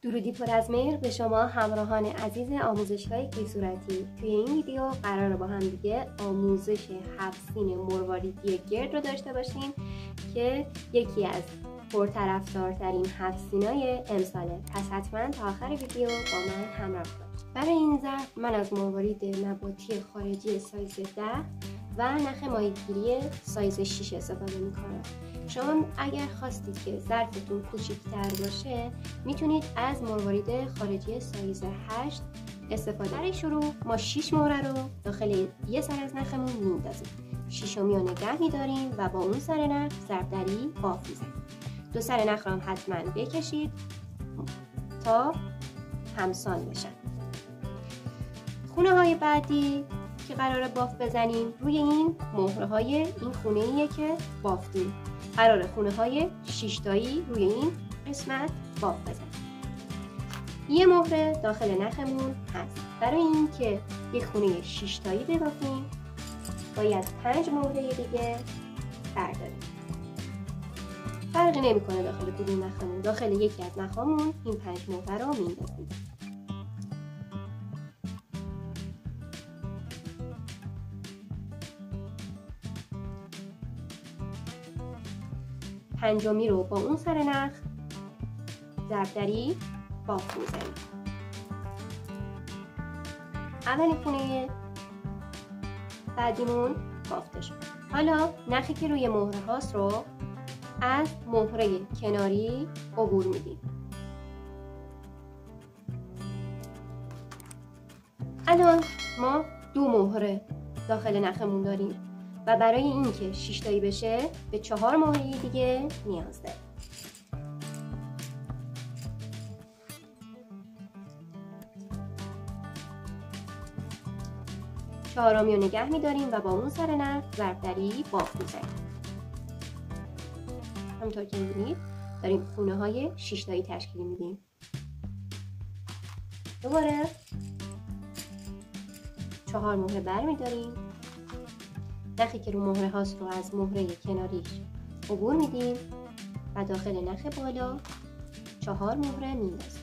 درودی پر از مهر به شما همراهان عزیز آموزشگاه کیصورتی. توی این ویدیو قراره با هم دیگه آموزش 7 سین مرواریدی گرد رو داشته باشیم که یکی از پرطرفدارترین 7 سینای امساله. پس حتما تا آخر ویدیو با من همراه باشید. برای این ظرف من از مروارید نباتی خارجی سایز 10 و نخ ماهیگیری سایز 6 استفاده میکنم. شما اگر خواستید که ظرفتون کوچکتر باشه میتونید از مروارید خارجی سایز 8 استفاده. برای شروع ما 6 مهره رو داخل یه سر از نخمون میندازیم. شیشمی رو نگه میداریم و با اون سر نخ ضربدری باف میزنیم. دو سر نخ رو هم حتما بکشید تا همسان بشن. خونه های بعدی که قراره باف بزنیم روی این مهره های این خونه ایه که بافتیم. قراره خونه های 6 تایی روی این قسمت باف بزنیم. یه مهره داخل نخمون هست. برای این که یک خونه 6 تایی ببافیم باید 5 مهره دیگه برداریم. فرقی نمیکنه داخل کدوم نخمون، داخل یکی از نخامون این 5 مهره رو میندازیم. پنجمی رو با اون سر نخ ضربدری باف میزنیم. اولین خونه بعدیمون بافته شد. حالا نخی که روی مهره هاست رو از مهره کناری عبور میدیم. الان ما 2 مهره داخل نخمون داریم و برای اینکه 6 تایی بشه به 4 مهره دیگه نیاز داریم. چهارمی رو نگه میداریم و با اون سر نخ ضربدری باف میزنیم. همونطور که میبینید داریم خونه های 6 تایی تشکیل میدیم. دوباره 4 مهره بر میداریم. نخی که رو مهره هاست رو از مهره کناریش عبور میدیم و داخل نخ بالا 4 مهره میندازیم.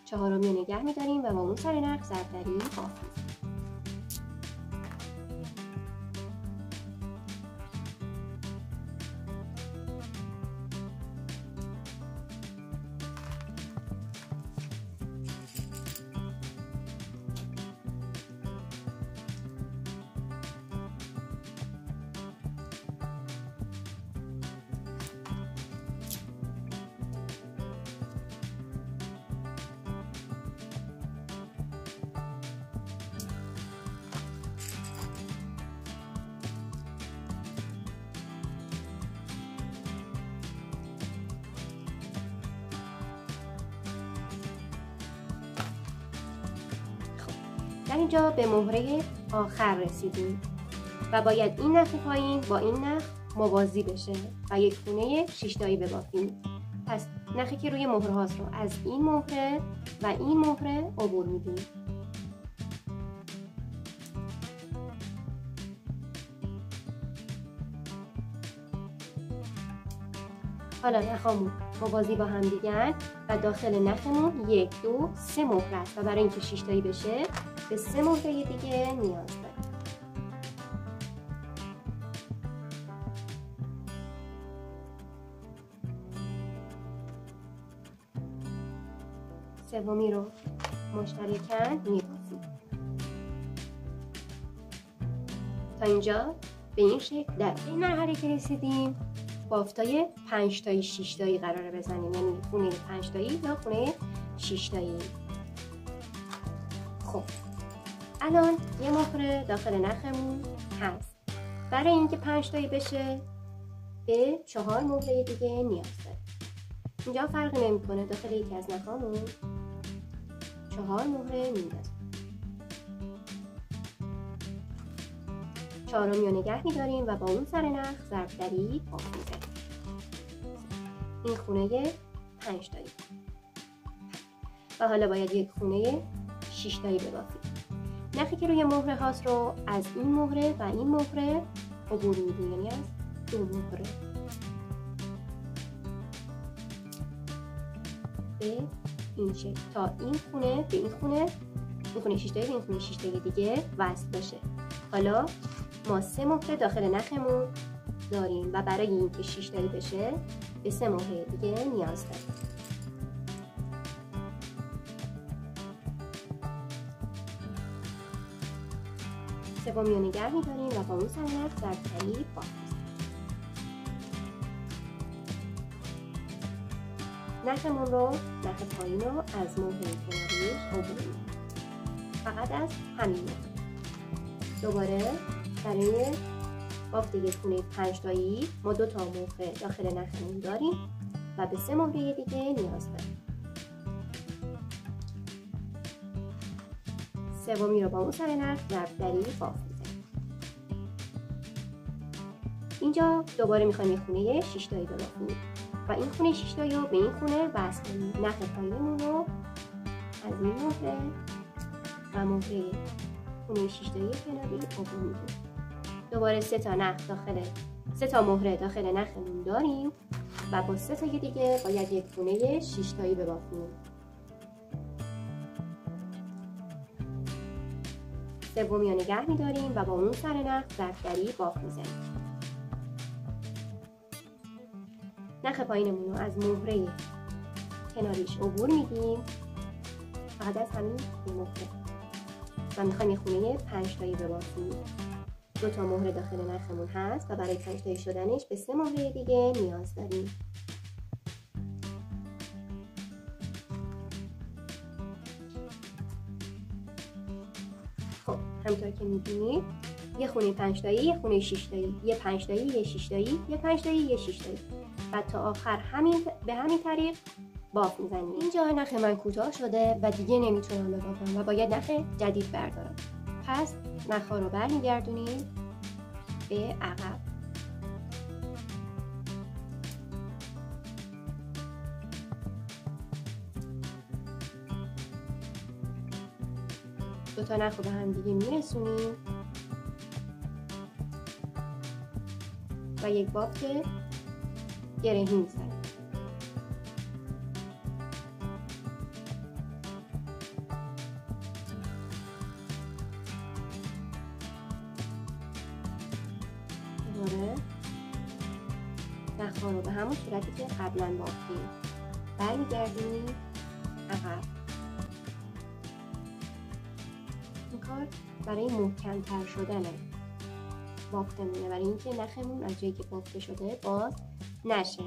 چهارمی رو نگه میداریم و با اون سر نخ ضربدری باف میزنیم. در اینجا به مهره آخر رسیدیم و باید این نخ پایین با این نخ موازی بشه و یک خونه 6 تایی ببافیم. پس نخی که روی مهره هاست رو از این مهره و این مهره عبور میدیم. حالا نخامون موازی با هم دیگه و داخل نخمون 1 2 3 مهره است و برای اینکه 6 تایی بشه به 3 مهره دیگه نیاز داریم. سومی رو مشترکاً می‌بافیم. تا اینجا به این شکل در این مرحله که رسیدیم بافتای 5 تایی 6 تایی قراره بزنیم، یعنی خونه 5 تایی یا خونه 6 تایی. خب الان یه مهره داخل نخمون هست. برای اینکه 5 تایی بشه به 4 مهره دیگه نیاز داره. اینجا فرقی نمیکنه، داخل یکی از نخامون 4 مهره میندازیم. چهارمی رو نگه میداریم و با اون سر نخ ضربدری باف میزنیم. این خونه 5 تایی و حالا باید یک خونه 6 تایی ببافیم. نخی که روی مهره هاست رو از این مهره و این مهره عبور میدیم، یعنی از 2 مهره. به این شکل تا این خونه به این خونه، این خونه 6 تایی به این خونه 6 تایی دیگه وصل بشه. حالا ما 3 مهره داخل نخمون داریم و برای اینکه 6 تایی بشه به 3 مهره دیگه نیاز داریم. سومی رو نگه می‌داریم و با اون سر نخ ضرب‌دری باز. نخمون رو، نخ پایین رو از مهره کناریش عبور می‌دیم. فقط از همین مهره. دوباره برای بافت یک خونه 5 تایی ما 2 تا مهره داخل نخمون داریم و به 3 مهره دیگه نیاز داریم. سومی رو با اون سر نخ ضرب‌دری بافت می‌زنیم. اینجا دوباره می‌خوایم یک خونه 6 تایی ببافیم و این خونه 6 تایی رو به این خونه وصل کنیم. نخ پایینمون رو از این مهره و مهره خونه 6 تایی کناری عبور می‌دیم. دوباره 3 تا مهره داخل نخمون داریم و با 3 تای دیگه باید یک خونه 6 تایی ببافیم. سومی رو نگه می‌داریم و با اون سر نخ ضرب‌دری بافت می‌زنیم. نخ پایینمون رو از مهره کناریش عبور میدیم فقط از همین مهره و میخوایم یه خونه 5 تایی ببافیم. 2 تا مهره داخل نخمون هست و برای 5 تایی شدنش به 3 مهره دیگه نیاز داریم. خب همونطور که میبینید یه خونه 5 تایی، یه خونه 6 تایی، یه 5 تایی، یه 6 تایی، یه 5 تایی، یه 6 تایی و تا آخر به همین طریق بافت میزنیم. اینجا نخ من کوتاه شده و دیگه نمیتونم ببافم و باید نخ جدید بردارم. پس نخ‌ها رو برمیگردونیم به عقب. دو تا نخ رو به هم دیگه میرسونیم و یک بافت گرهی میزنیم. دوباره نخ‌ها رو به همون صورتی که قبلا بافتیم برمیگردونیم عقب. این کار برای محکم‌تر شدن بافتمونه، برای اینکه نخمون از جایی که بافته شده باز نشه.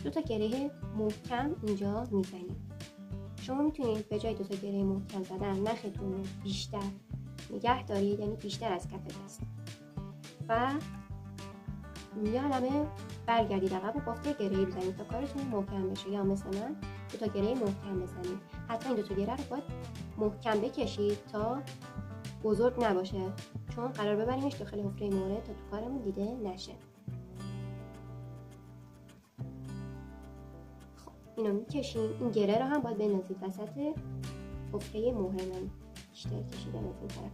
2 تا گره محکم اینجا میزنیم. شما میتونید به جای 2 تا گره محکم زدن نختون رو بیشتر نگه دارید، یعنی بیشتر از کف دست و یه عالمه برگردید عقب و بافت گره‌ای بزنید تا کارتون محکم بشه. یا مثلا 2 تا گره محکم بزنید. حتی این 2 تا گره رو باید محکم بکشید تا بزرگ نباشه، چون قرار ببریمش داخل حفره مهره تا تو کارمون دیده نشه. خب اینو میکشیم. این گره رو هم باید بندازید وسط حفره مهره. من بیشتر کشیدم از این طرف.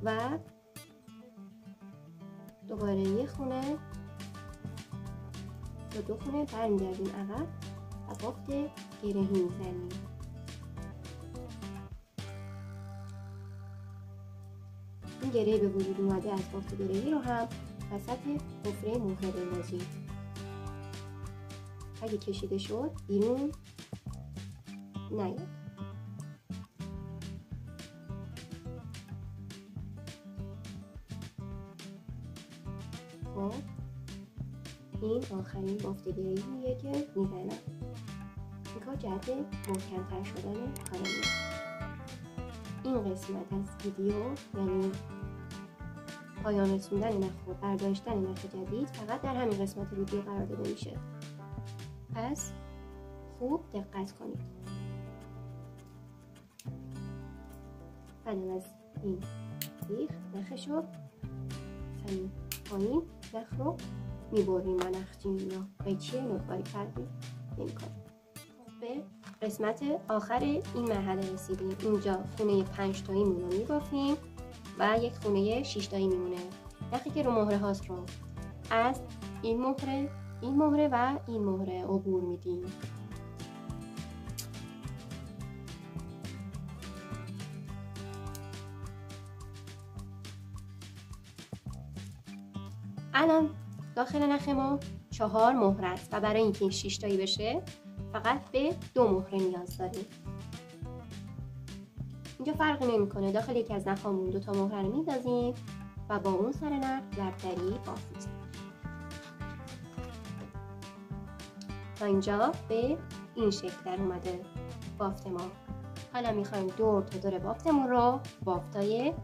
و دوباره یه خونه یا 2 خونه برمیگردیم عقب و بافت گرهی میزنیم. این گره به وجود اومده از بافت گرهی رو هم وسط حفره مهره بندازیم. اگه کشیده شد بیرون نیاد. خب این آخرین بافت گرهیه که میزنم. این کار جهت محکم‌تر شدن کارمه. این قسمت از ویدیو یعنی پایان رسوندن نخ و برداشتن نخ جدید فقط در همین قسمت ویدیو قرار داده میشه. پس خوب دقت کنید. بعد از این سیخ نخشو همین پایین نخ رو میبریم و نخچین یا قیچی نوکاری کردیم نمیکنیم. به قسمت آخر این مرحله رسیدیم. اینجا خونه 5 تایی رو میبافیم و یک خونه 6 تایی میمونه. نخی که رو مهره هاست رو از این مهره این مهره و این مهره عبور میدیم. الان داخل نخ ما 4 مهره است و برای اینکه این 6 تایی بشه فقط به 2 مهره نیاز داریم. اینجا فرقی نمیکنه، داخل یکی از نخامون 2 تا مهره رو میندازیم و با اون سر نخ ضربدری بافت میزنیم. تا اینجا به این شکل در اومده بافت ما. حالا میخوایم دور تا دور بافتمون رو بافتای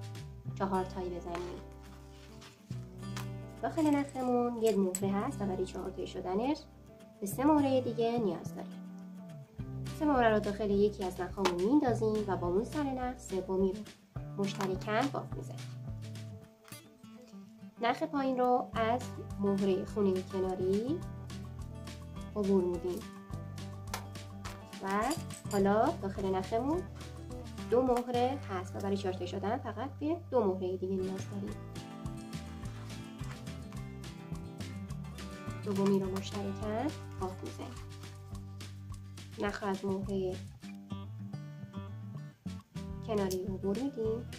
4 تایی بزنیم. داخل نخمون 1 مهره هست و برای 4 تایی شدنش به 3 مهره دیگه نیاز داریم. 3 مهره رو داخل یکی از نخامون میندازیم و با اون سر نخ سومی رو مشترکاً بافت میزنیم. نخ پایین رو از مهره خونه کناری عبور میدیم و حالا داخل نخمون 2 مهره هست و برای 4 تایی شدن فقط به 2 مهره دیگه نیاز داریم. دومی رو مشترکاً بافت میزنیم. نخ از مهره کناری عبور میدیم.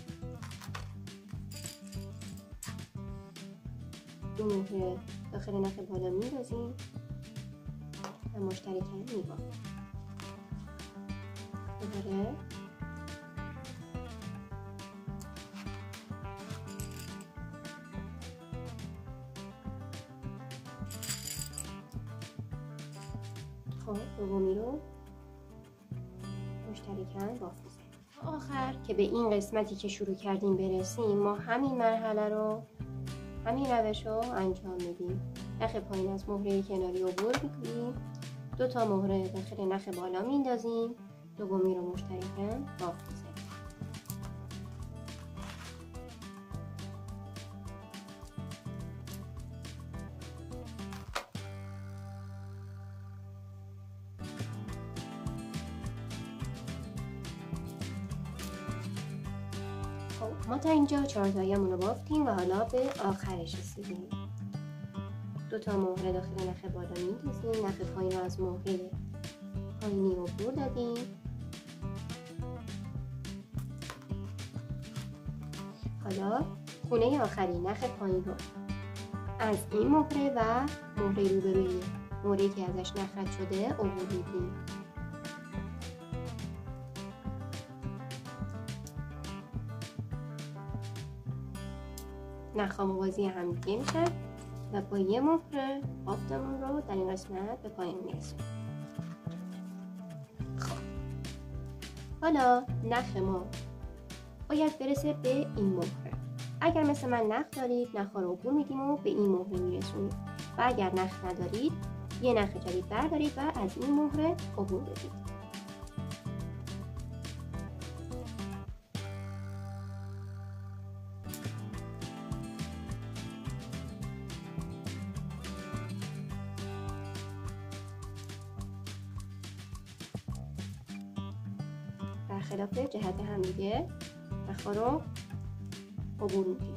2 مهره داخل نخ بالا میندازیم و مشترکاً میبافیم. دوباره دومی رو مشترکاً بافت میزنیم. آخر که به این قسمتی که شروع کردیم برسیم، ما همین مرحله رو، همین روش رو انجام میدیم. نخ پایین از مهره کناری عبور میکنیم، 2 تا مهره داخل نخ بالا میندازیم، دومی رو مشترکاً بافت میزنیم. ما تا اینجا 4 تایی‌مون رو بافتیم و حالا به آخرش رسیدیم. 2 تا مهره داخل نخ بالا میندازیم، نخ پایین رو از مهره پایینی عبور دادیم. حالا خونه آخری نخ پایین رو از این مهره و مهره روبروی مهره‌ای که ازش نخ رد شده عبور میدیم. نخ‌ها موازی هم دیگه میشن و با یه مهره بافتمون رو در این قسمت به پایین میرسونیم. خب حالا نخ ما باید برسه به این مهره. اگر مثل من نخ دارید، نخ‌ها رو عبور میدیم و به این مهره میرسونید و اگر نخ ندارید یه نخ جدید بردارید و از این مهره عبور بدید. برخلاف جهت هم دیگه نخ‌ها رو عبور میدیم.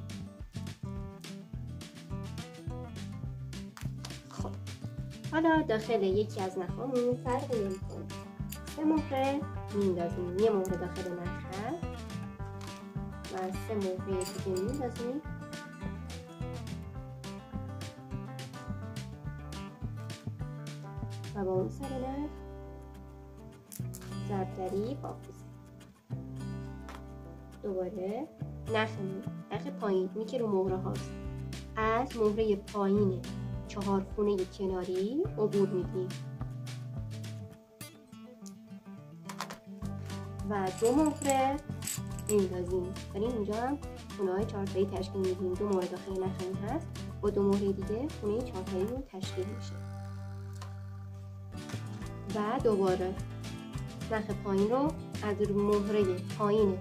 خب حالا داخل یکی از نخ‌هامون فرقی نمی‌کنه، 3 مهره میندازیم، یه مهره داخل نخ هست و 3 مهره دیگه میندازیم و با اون سر نخ ضربدری بافت میزنیم. دوباره نخ پایینی که رو مهره هاست از مهره پایین 4 خونه کناری عبور میدیم و 2 مهره میندازیم. داریم اینجا هم خونه های 4 تایی تشکیل میدیم. 2 مهره داخل نخمون هست، با 2 مهره دیگه خونه 4 تایی رو تشکیل میشه و دوباره نخ پایین رو از مهره پایین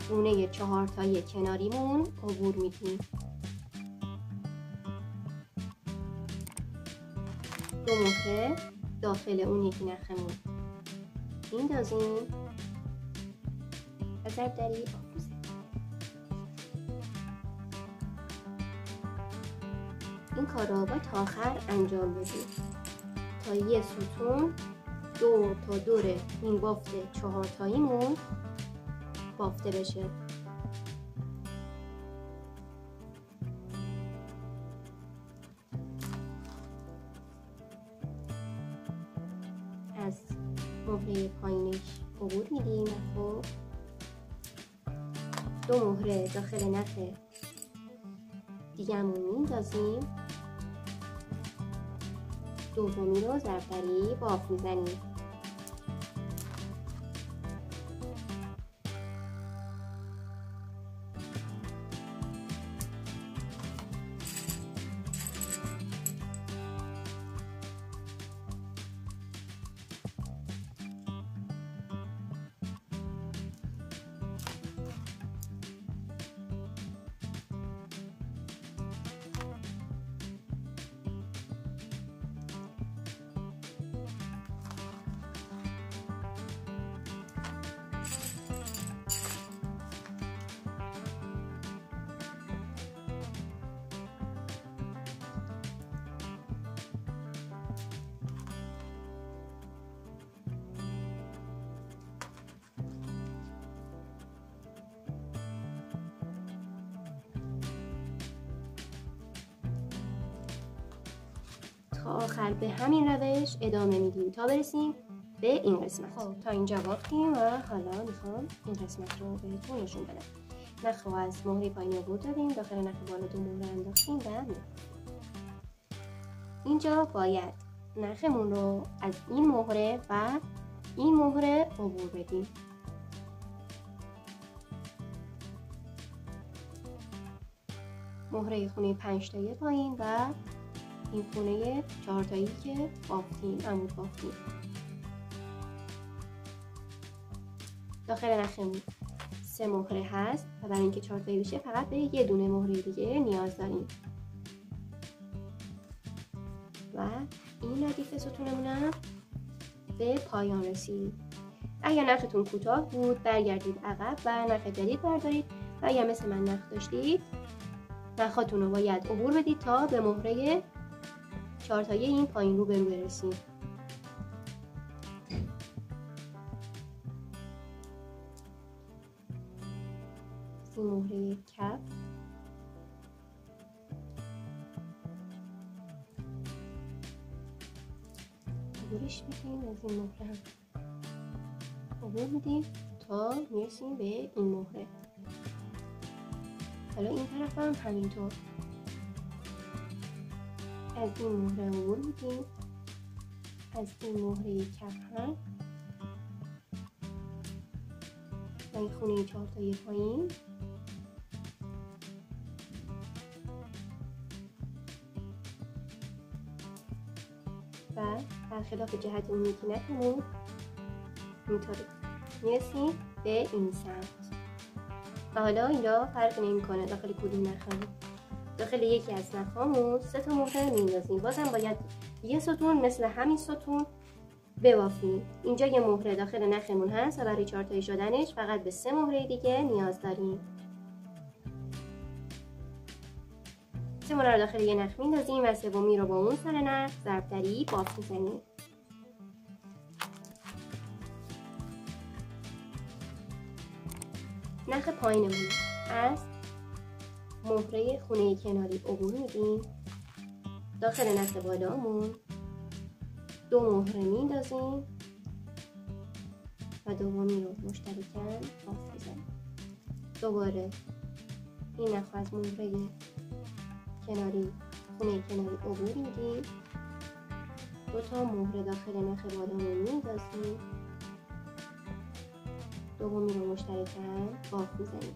خونه 4 تایی کناریمون عبور میدیم. 2 مهره داخل اون یکی نخمون میندازیم و ضربدری بافت میزنیم. این کار را باید تا آخر انجام بدیم تا یه ستون دور تا دور این بافت 4 تاییمون بافته بشه. از مهره پایینش عبور میدیم. خب 2 مهره داخل نخ دیگه‌مون میندازیم. دومی رو ضربدری بافت میزنیم. تا آخر به همین روش ادامه میدیم تا برسیم به این قسمت. خب تا اینجا بافتیم و حالا میخوام این قسمت رو بهتون نشون بدم. نخ رو از مهره پایین عبور دادیم، داخل نخ بالا 2 مهره انداختیم و اینجا باید نخمون رو از این مهره و این مهره عبور بدیم. مهره خونه 5 تایی پایین و این خونه 4 تایی که بافتیم، عمود بافتیم. داخل نخمون 3 مهره هست و برای اینکه 4 تایی بشه فقط به یه دونه مهره دیگه نیاز داریم. و این ردیف ستونمونم به پایان رسید. اگر نختون کوتاه بود برگردید عقب و نخ جدید بردارید و اگر مثل من نخ داشتید نخاتون رو باید عبور بدید تا به مهره 4 تایی این پایین رو برسیم. این مهره کف عبورش میدیم، از این مهره هم عبور میدیم تا میرسیم به این مهره. حالا این طرف هم همینطور از این مهره عبور میدیم، از این مهره کف هم و این خونه 4 تایی پایین و برخلاف جهت اون یکی نخمون اینطوری میرسیم به این سمت. و حالا اینجا فرق نمیکنه داخل کدوم نخمون، داخل یکی از نخامون 3 تا مهره میندازیم. بازم باید یه ستون مثل همین ستون ببافیم. اینجا یه مهره داخل نخمون هست و برای 4 تایی شدنش فقط به 3 مهره دیگه نیاز داریم. 3 مهره رو داخل یه نخ میندازیم و سومی رو با اون سر نخ ضربدری بافت میزنیم. نخ پایینمون از مهره خونه کناری عبور میدیم، داخل نخ بالامون 2 مهره میندازیم و دومی رو مشترکاً بافت میزنیم. دوباره این نخ از مهره کناری خونه کناری عبور میدیم، 2 تا مهره داخل نخ بالامون میندازیم، دومی رو مشترکاً بافت میزنیم.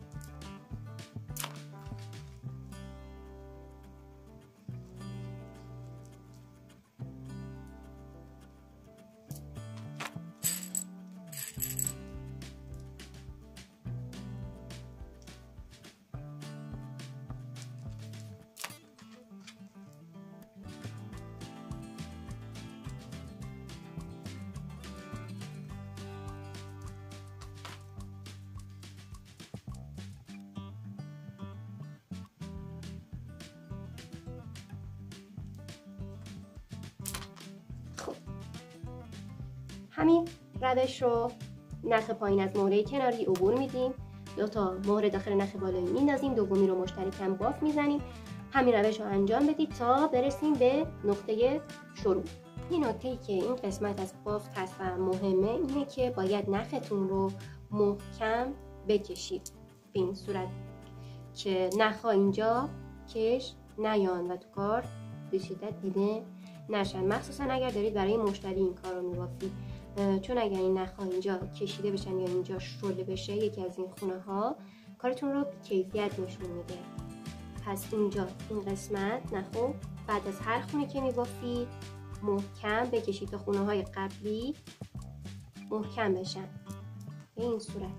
همین روش رو نخ پایین از مهره کناری عبور میدیم، 2 تا مهره داخل نخ بالایی میندازیم، دومی رو مشترکاً بافت میزنیم. همین روش رو انجام بدید تا برسیم به نقطه شروع. این نکته‌ای که این قسمت از بافت هست و مهمه اینه که باید نختون رو محکم بکشید، به این صورت که نخ‌ها اینجا کش نیان و تو کار به شدت دیده نشن، مخصوصا اگر دارید برای مشتری این کار رو میبافید، چون اگر این نخ‌ها اینجا کشیده بشن یا اینجا شله بشه یکی از این خونه ها کارتون رو کیفیت نشون میده. پس اینجا این قسمت نخو بعد از هر خونه که میبافید محکم بکشید تا خونه های قبلی محکم بشن به این صورت.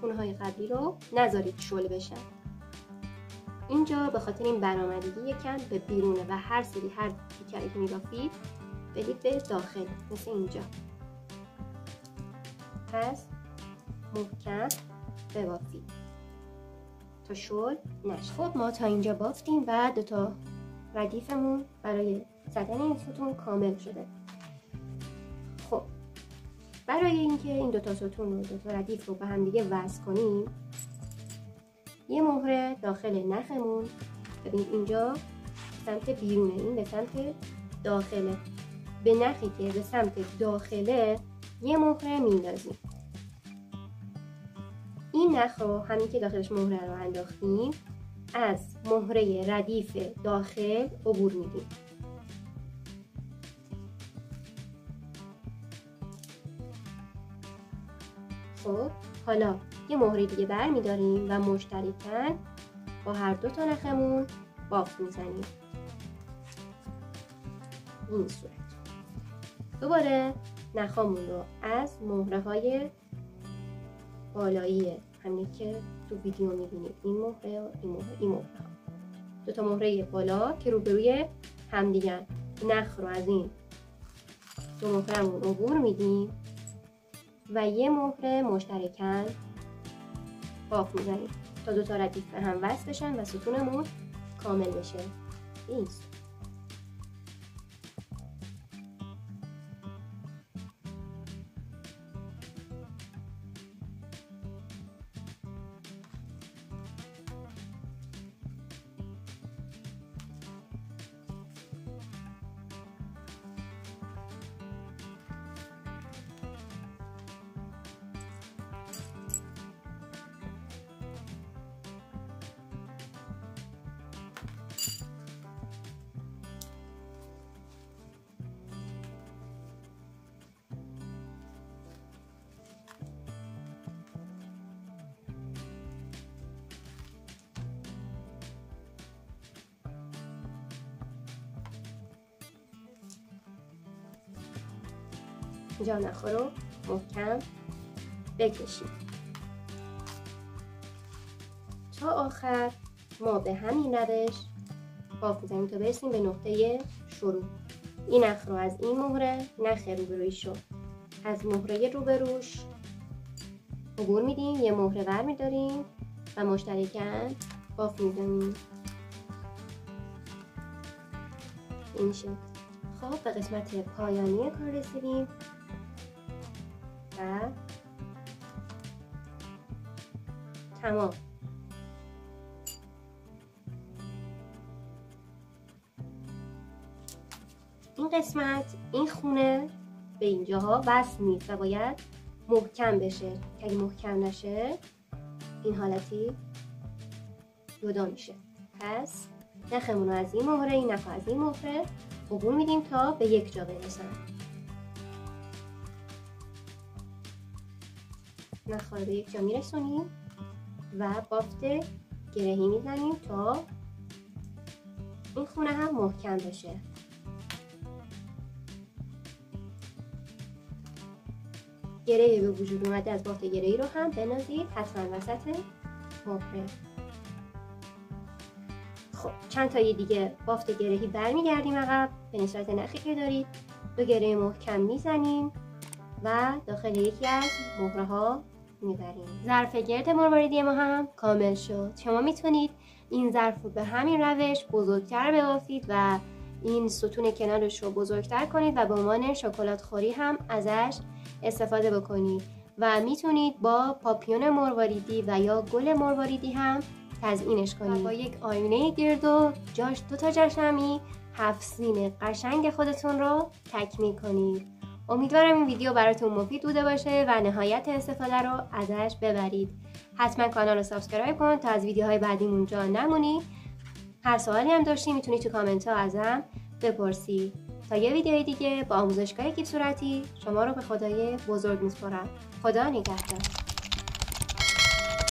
خونه های قبلی رو نذارید شل بشن. اینجا به خاطر این برآمدگی یکم به بیرونه و هر سری هر تیکری که میبافید بدید به داخل مثل اینجا. پس محکم ببافید تا شل نشه. خب ما تا اینجا بافتیم و 2 تا ردیفمون برای زدن این ستون کامل شده. خب برای اینکه این 2 تا ستون و 2 تا ردیف رو به هم دیگه وصل کنیم یه مهره داخل نخمون، ببینید اینجا سمت بیرونه، این به سمت داخله، به نخی که به سمت داخله یه مهره میندازیم. این نخ رو همین که داخلش مهره رو انداختیم از مهره ردیف داخل عبور میدیم. خب حالا یه مهره دیگه بر میداریم و مشترکاً با هر 2 تا نخمون بافت میزنیم این صورت. دوباره نخامون رو از مهره های بالایی همین که تو ویدیو میبینید، این مهره و این مهره ها 2 تا مهره بالا که روبروی همدیگر، نخ رو از این 2 مهره‌مون عبور میدیم و یه مهره مشترکاً بافت میزنیم تا 2 تا ردیف به هم وصل بشن و ستونمون کامل بشه. این اینجا نخ رو محکم بکشید تا آخر. ما به همین روش بافت میزنیم تا برسیم به نقطه شروع. این نخ رو از این مهره، نخ روبرویش رو از مهره روبروش عبور میدیم، یه مهره بر میداریم و مشترکاً بافت میزنیم این شکل. خب به قسمت پایانی کار رسیدیم و تمام. این قسمت این خونه به اینجاها وصل نیست و باید محکم بشه که اگه محکم نشه این حالتی جدا میشه. پس نخمون رو از این مهره، این نخ از این مهره عبور میدیم تا به یک جا برسن. نخ رو به یک جا میرسونیم و بافت گرهی میزنیم تا این خونه هم محکم بشه. گره به وجود اومده از بافت گرهی رو هم بنازید حتما وسط مهره. خب چند تایی دیگه بافت گرهی برمیگردیم عقب به نسبت نخی که دارید، 2 گره محکم میزنیم و داخل یکی از مهره ها میبریم. ظرف گرد مرواریدی ما هم کامل شد. شما میتونید این ظرف رو به همین روش بزرگتر ببافید و این ستون کنارش رو بزرگتر کنید و به عنوان شکلات خوری هم ازش استفاده بکنید و میتونید با پاپیون مرواریدی و یا گل مرواریدی هم تزیینش کنید. با یک آینه گرد و جاش 2 تا جشمی 7 سین قشنگ خودتون رو تکمیل کنید. امیدوارم این ویدیو براتون مفید بوده باشه و نهایت استفاده رو ازش ببرید. حتما کانال رو سابسکرایب کن تا از ویدیوهای بعدیمون جا نمونی. هر سوالی هم داشتی میتونی تو کامنت ها ازم بپرسی. تا یه ویدیوی دیگه با آموزشگاه کیف صورتی شما رو به خدای بزرگ میسپارم. خدا نگهدار.